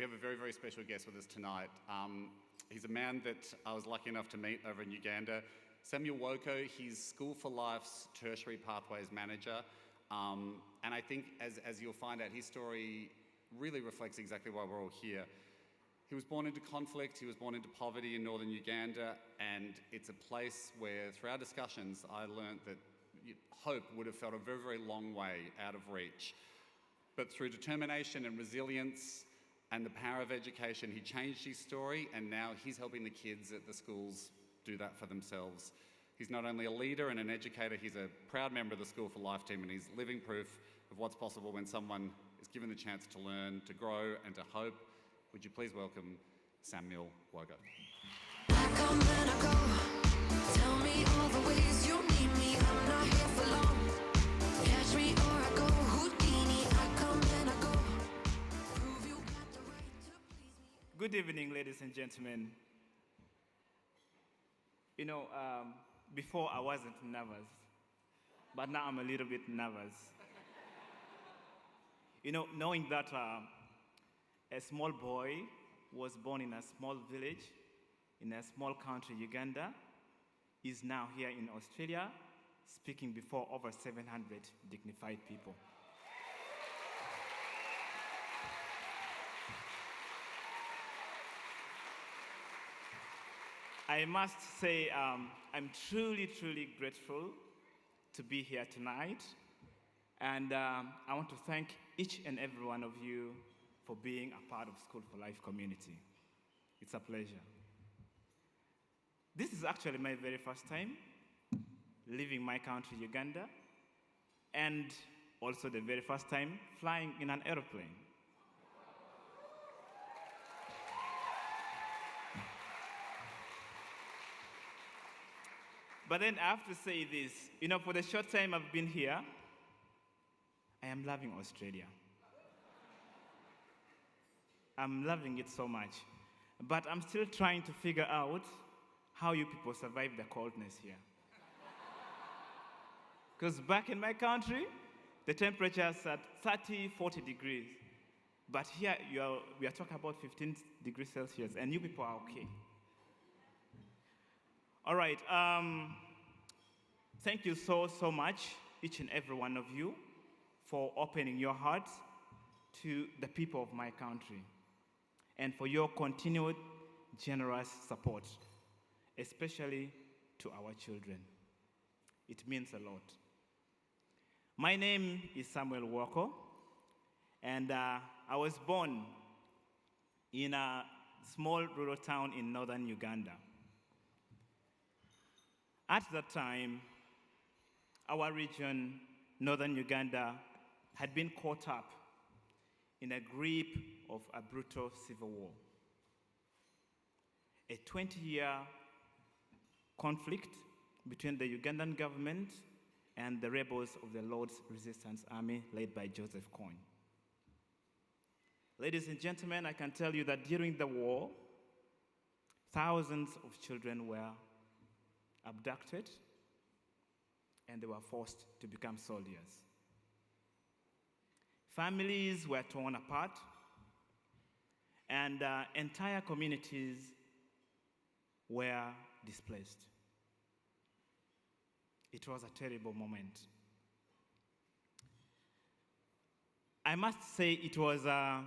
we have a very, very special guest with us tonight. He's a man that I was lucky enough to meet over in Uganda. Samuel Woko, he's School for Life's Tertiary Pathways Manager. And I think as you'll find out, his story really reflects exactly why we're all here. He was born into conflict, he was born into poverty in northern Uganda, and it's a place where, through our discussions, I learned that hope would have felt a very, very long way out of reach. But through determination and resilience and the power of education, he changed his story, and now he's helping the kids at the schools do that for themselves. He's not only a leader and an educator, he's a proud member of the School for Life team, and he's living proof of what's possible when someone is given the chance to learn, to grow, and to hope. Would you please welcome Samuel Woko. I come and I go. Tell me all the ways you need me. I'm not here for long. Catch me or I go. Houdini. I come and I go. Prove you got the right to please me. Good evening, ladies and gentlemen. You know, before I wasn't nervous, but now I'm a little bit nervous. You know, knowing that a small boy was born in a small village in a small country, Uganda, is now here in Australia, speaking before over 700 dignified people. I must say I'm truly, truly grateful to be here tonight. And I want to thank each and every one of you for being a part of School for Life community. It's a pleasure. This is actually my very first time leaving my country, Uganda, and also the very first time flying in an airplane. But then I have to say this, you know, for the short time I've been here, I am loving Australia. I'm loving it so much. But I'm still trying to figure out how you people survive the coldness here. Because back in my country, the temperature's at 30, 40 degrees. But here we are talking about 15 degrees Celsius, and you people are okay. All right, thank you so much, each and every one of you, for opening your hearts to the people of my country and for your continued generous support, especially to our children. It means a lot. My name is Samuel Woko, and I was born in a small rural town in northern Uganda. At that time, our region, northern Uganda, had been caught up in a grip of a brutal civil war. A 20-year conflict between the Ugandan government and the rebels of the Lord's Resistance Army led by Joseph Kony. Ladies and gentlemen, I can tell you that during the war, thousands of children were abducted and they were forced to become soldiers. Families were torn apart, and entire communities were displaced. It was a terrible moment. I must say it was a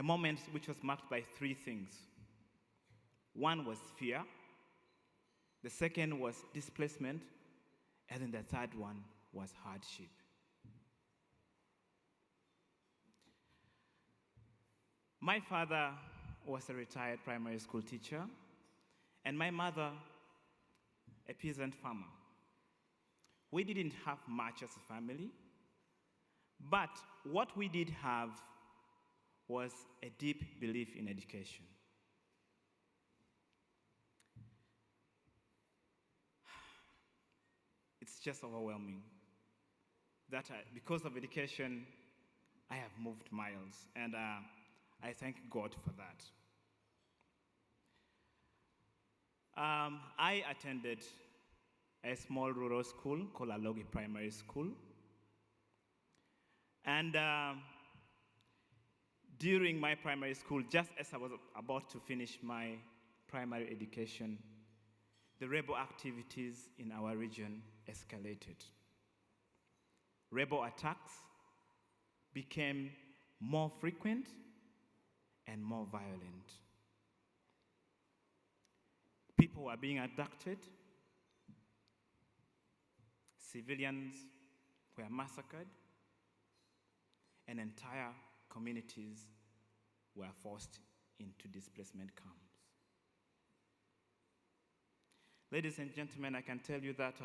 moment which was marked by three things. One was fear, the second was displacement, and then the third one was hardship. My father was a retired primary school teacher, and my mother, a peasant farmer. We didn't have much as a family, but what we did have was a deep belief in education. It's just overwhelming that because of education, I have moved miles, and I thank God for that. I attended a small rural school called Alogi Primary School. And During my primary school, just as I was about to finish my primary education, the rebel activities in our region escalated. Rebel attacks became more frequent and more violent. People were being abducted, civilians were massacred, and entire communities were forced into displacement camps. Ladies and gentlemen, I can tell you that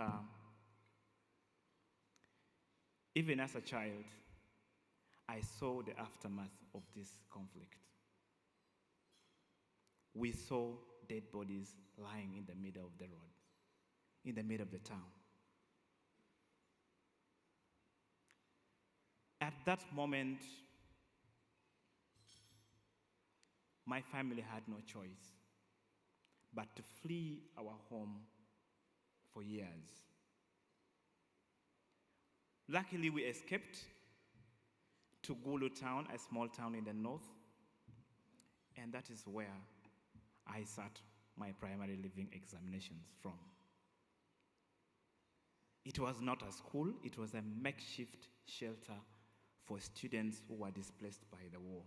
even as a child, I saw the aftermath of this conflict. We saw dead bodies lying in the middle of the road, in the middle of the town. At that moment, my family had no choice but to flee our home for years. Luckily, we escaped to Gulu town, a small town in the north, and that is where I sat my primary living examinations from. It was not a school, it was a makeshift shelter for students who were displaced by the war.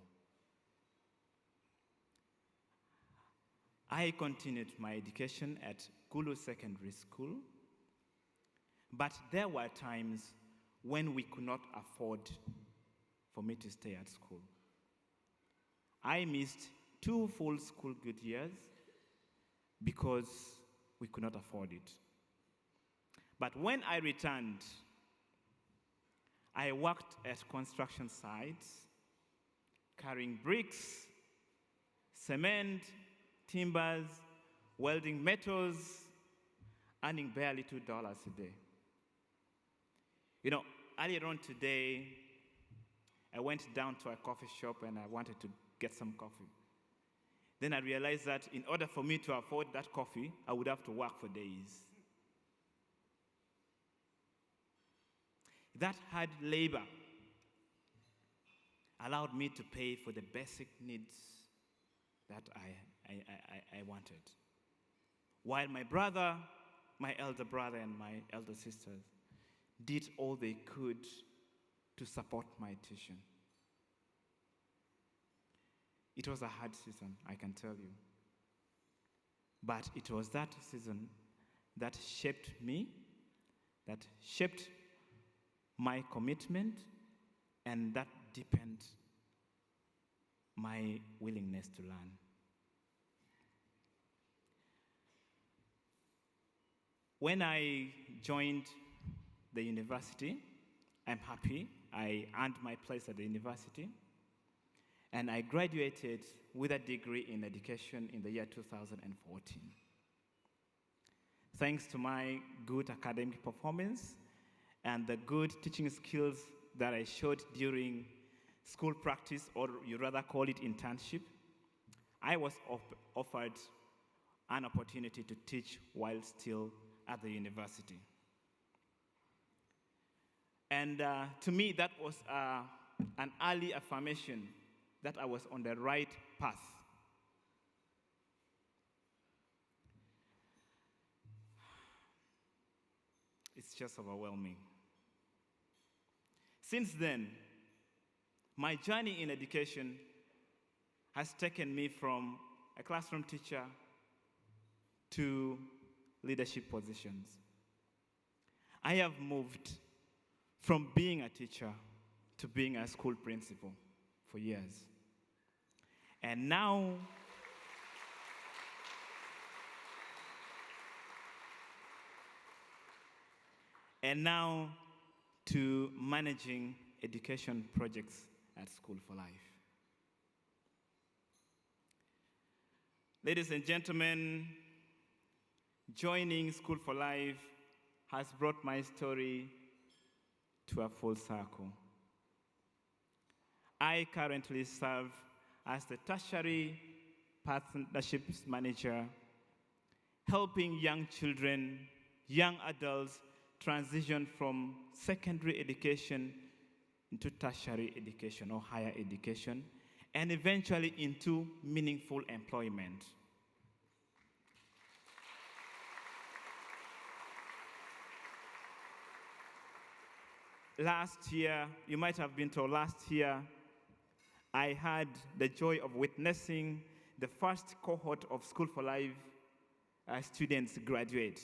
I continued my education at Gulu Secondary School, but there were times when we could not afford for me to stay at school. I missed 2 full school good years because we could not afford it. But when I returned, I worked at construction sites, carrying bricks, cement, timbers, welding metals, earning barely $2 a day. You know, earlier on today, I went down to a coffee shop and I wanted to get some coffee. Then I realized that in order for me to afford that coffee, I would have to work for days. That hard labor allowed me to pay for the basic needs that I wanted. While my brother, my elder brother, and my elder sisters did all they could to support my tuition. It was a hard season, I can tell you. But it was that season that shaped me, that shaped my commitment, and that deepened my willingness to learn. When I joined the university, I'm happy. I earned my place at the university, and I graduated with a degree in education in the year 2014. Thanks to my good academic performance and the good teaching skills that I showed during school practice, or you rather call it internship, I was offered an opportunity to teach while still at the university. And to me, that was an early affirmation that I was on the right path. It's just overwhelming. Since then, my journey in education has taken me from a classroom teacher to leadership positions. I have moved from being a teacher to being a school principal for years. And now, to managing education projects at School for Life. Ladies and gentlemen, joining School for Life has brought my story to a full circle. I currently serve as the Tertiary Pathways Manager, helping young children, young adults transition from secondary education into tertiary education or higher education, and eventually into meaningful employment. Last year, you might have been told last year, I had the joy of witnessing the first cohort of School for Life students graduate.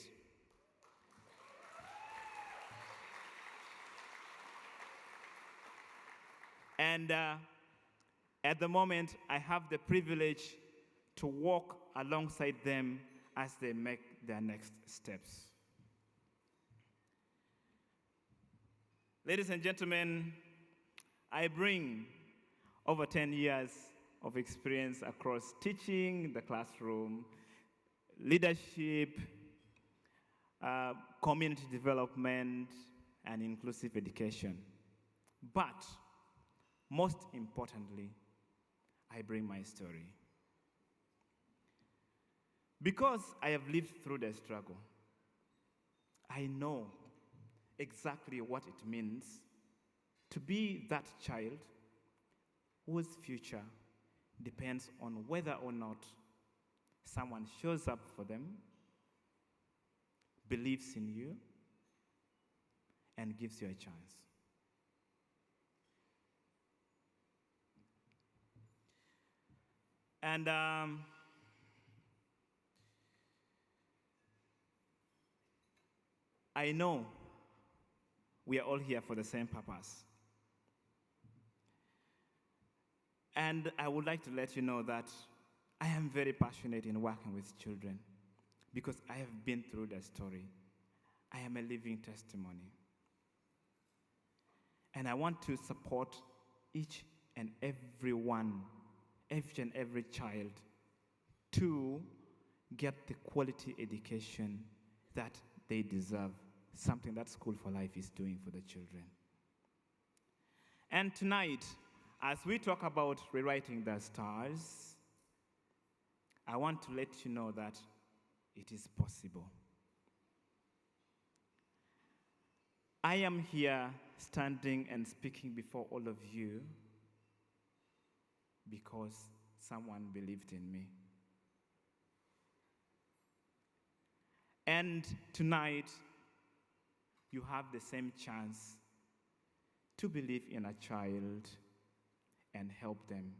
And at the moment, I have the privilege to walk alongside them as they make their next steps. Ladies and gentlemen, I bring over 10 years of experience across teaching, the classroom, leadership, community development, and inclusive education. But most importantly, I bring my story. Because I have lived through the struggle, I know exactly what it means to be that child whose future depends on whether or not someone shows up for them, believes in you, and gives you a chance. And I know we are all here for the same purpose. And I would like to let you know that I am very passionate in working with children because I have been through the story. I am a living testimony. And I want to support each and every child to get the quality education that they deserve, something that School for Life is doing for the children. And tonight, as we talk about rewriting the stars, I want to let you know that it is possible. I am here standing and speaking before all of you because someone believed in me. And tonight, you have the same chance to believe in a child and help them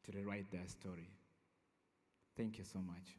to rewrite their story. Thank you so much.